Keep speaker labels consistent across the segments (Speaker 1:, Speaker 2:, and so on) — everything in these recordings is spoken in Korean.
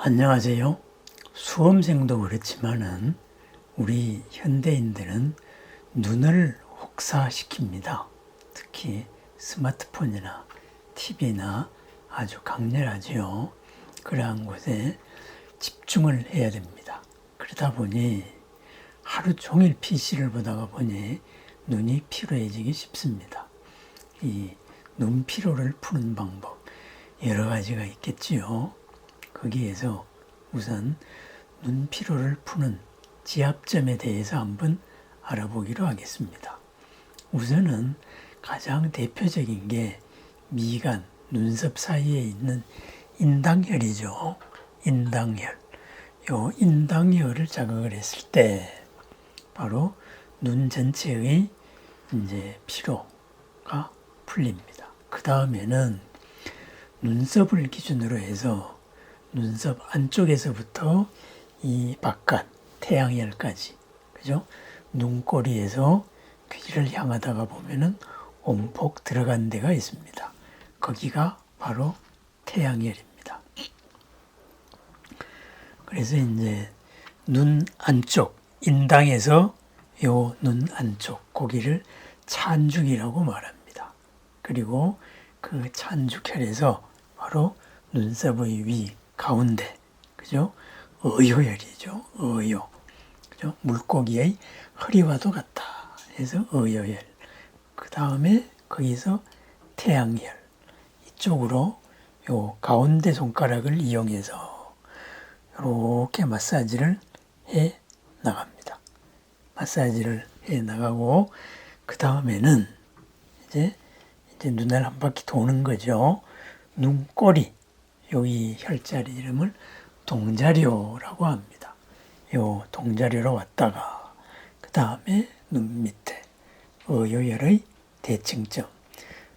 Speaker 1: 안녕하세요. 수험생도 그렇지만은 우리 현대인들은 눈을 혹사시킵니다. 특히 스마트폰이나 TV나 아주 강렬하지요. 그러한 곳에 집중을 해야 됩니다. 그러다 보니 하루 종일 PC를 보다가 보니 눈이 피로해지기 쉽습니다. 이 눈 피로를 푸는 방법 여러 가지가 있겠지요. 거기에서 우선 눈 피로를 푸는 지압점에 대해서 한번 알아보기로 하겠습니다. 우선은 가장 대표적인 게 미간, 눈썹 사이에 있는 인당혈이죠. 인당혈. 요 인당혈을 자극을 했을 때 바로 눈 전체의 이제 피로가 풀립니다. 그 다음에는 눈썹을 기준으로 해서 눈썹 안쪽에서부터 이 바깥 태양혈까지, 그죠? 눈꼬리에서 귀를 향하다가 보면은 온폭 들어간 데가 있습니다. 거기가 바로 태양혈입니다. 그래서 이제 눈 안쪽 인당에서 요 눈 안쪽 고기를 찬죽이라고 말합니다. 그리고 그 찬죽혈에서 바로 눈썹의 위 가운데, 그죠? 어효혈이죠. 어효. 그죠? 물고기의 허리와도 같다 해서 어효혈. 그 다음에 거기서 태양혈. 이쪽으로 요 가운데 손가락을 이용해서 이렇게 마사지를 해 나갑니다. 마사지를 해 나가고 그 다음에는 이제 눈을 한 바퀴 도는 거죠. 눈꼬리, 여기 혈자리 이름을 동자료라고 합니다. 요 동자료로 왔다가 그 다음에 눈 밑에 어효혈의 대칭점,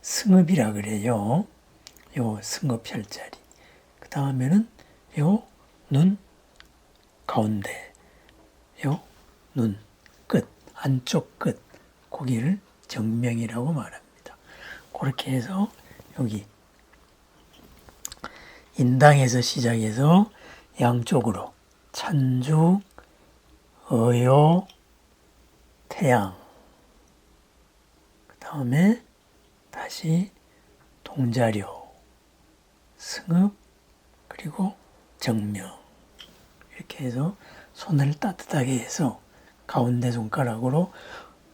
Speaker 1: 승읍이라 그래요. 요 승읍 혈자리. 그 다음에는 요 눈 가운데, 요 눈 끝, 안쪽 끝, 거기를 정명이라고 말합니다. 그렇게 해서 여기 인당에서 시작해서 양쪽으로 찬죽, 어효, 태양, 그 다음에 다시 동자료, 승읍, 그리고 정명, 이렇게 해서 손을 따뜻하게 해서 가운데 손가락으로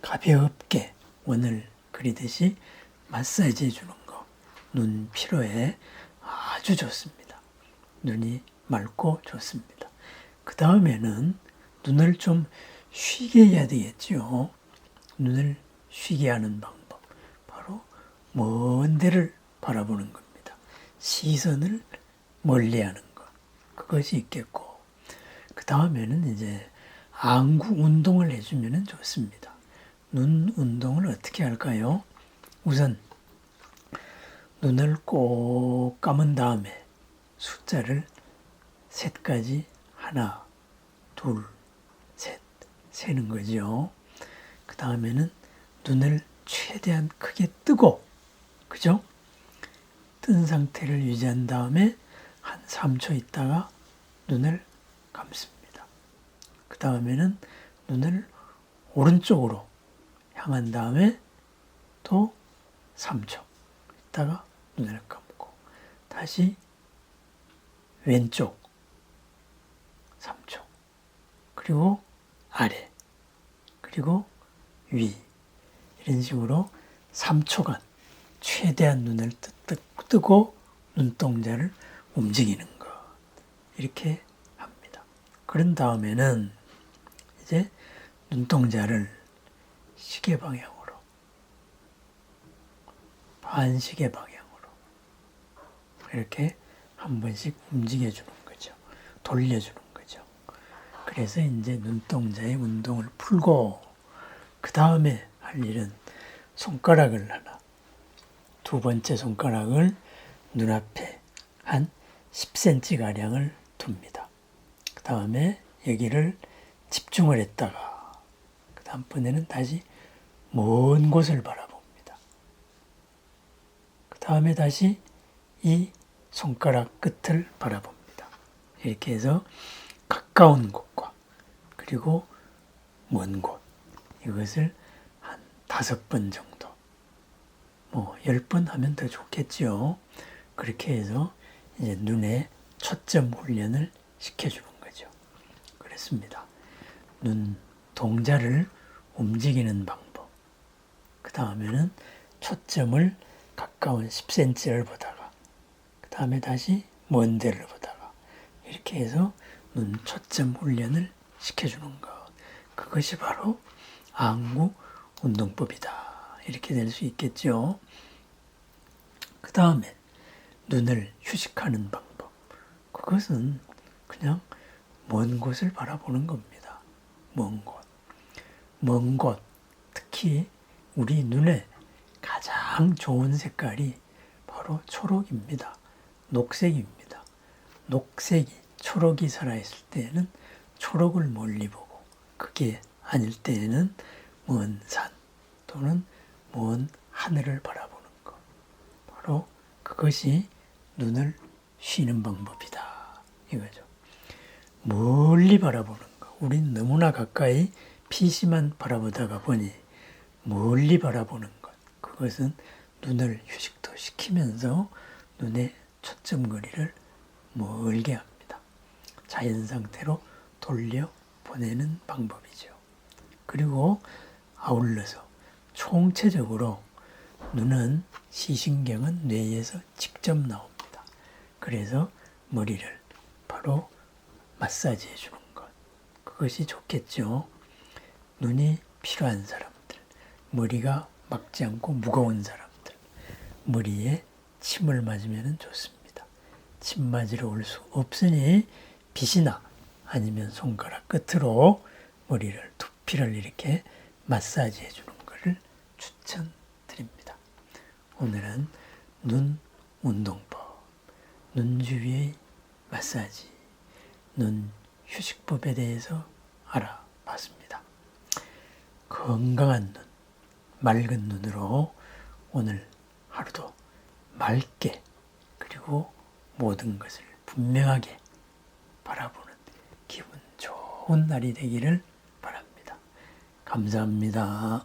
Speaker 1: 가볍게 원을 그리듯이 마사지 해주는 거, 눈 피로에 아주 좋습니다. 눈이 맑고 좋습니다. 그 다음에는 눈을 좀 쉬게 해야 되겠죠. 눈을 쉬게 하는 방법, 바로 먼 데를 바라보는 겁니다. 시선을 멀리 하는 것, 그것이 있겠고, 그 다음에는 이제 안구 운동을 해주면 좋습니다. 눈 운동을 어떻게 할까요? 우선 눈을 꼭 감은 다음에 숫자를 셋까지 하나, 둘, 셋 세는 거죠. 그 다음에는 눈을 최대한 크게 뜨고, 그죠? 뜬 상태를 유지한 다음에 한 3초 있다가 눈을 감습니다. 그 다음에는 눈을 오른쪽으로 향한 다음에 또 3초 있다가 눈을 감고 다시 왼쪽 3초, 그리고 아래, 그리고 위, 이런 식으로 3초간 최대한 눈을 뜨고 눈동자를 움직이는 것, 이렇게 합니다. 그런 다음에는 이제 눈동자를 시계 방향으로, 반시계 방향으로 이렇게 한 번씩 움직여주는 거죠. 돌려주는 거죠. 그래서 이제 눈동자의 운동을 풀고, 그 다음에 할 일은 손가락을 하나, 두 번째 손가락을 눈앞에 한 10cm가량을 둡니다. 그 다음에 여기를 집중을 했다가 그 다음번에는 다시 먼 곳을 바라봅니다. 그 다음에 다시 이 손가락 끝을 바라봅니다. 이렇게 해서 가까운 곳과 그리고 먼 곳, 이것을 한 5번 정도, 10번 하면 더 좋겠죠. 그렇게 해서 이제 눈에 초점 훈련을 시켜주는 거죠. 그렇습니다. 눈 동자를 움직이는 방법. 그 다음에는 초점을 가까운 10cm를 보다가, 그 다음에 다시 먼 데를 보다가, 이렇게 해서 눈 초점 훈련을 시켜주는 것. 그것이 바로 안구 운동법이다. 이렇게 될 수 있겠죠. 그 다음에 눈을 휴식하는 방법. 그것은 그냥 먼 곳을 바라보는 겁니다. 먼 곳. 먼 곳, 특히 우리 눈에 가장 좋은 색깔이 바로 초록입니다. 녹색입니다. 녹색이, 초록이 살아있을 때에는 초록을 멀리 보고, 그게 아닐 때에는 먼 산 또는 먼 하늘을 바라보는 것. 바로 그것이 눈을 쉬는 방법이다. 이거죠. 멀리 바라보는 것. 우린 너무나 가까이 PC만 바라보다가 보니 멀리 바라보는 것. 그것은 눈을 휴식도 시키면서 눈의 초점거리를 멀게 합니다. 자연 상태로 돌려 보내는 방법이죠. 그리고 아울러서 총체적으로 눈은 시신경은 뇌에서 직접 나옵니다. 그래서 머리를 바로 마사지해 주는 것. 그것이 좋겠죠. 눈이 필요한 사람들, 머리가 막지 않고 무거운 사람들, 머리에 침을 맞으면 좋습니다. 침 맞으러 올 수 없으니 빗이나 아니면 손가락 끝으로 머리를, 두피를 이렇게 마사지해 주는 것을 추천드립니다. 오늘은 눈 운동법, 눈 주위의 마사지, 눈 휴식법에 대해서 알아봤습니다. 건강한 눈, 맑은 눈으로 오늘 하루도 맑게, 그리고 모든 것을 분명하게 바라보는 기분 좋은 날이 되기를 바랍니다. 감사합니다.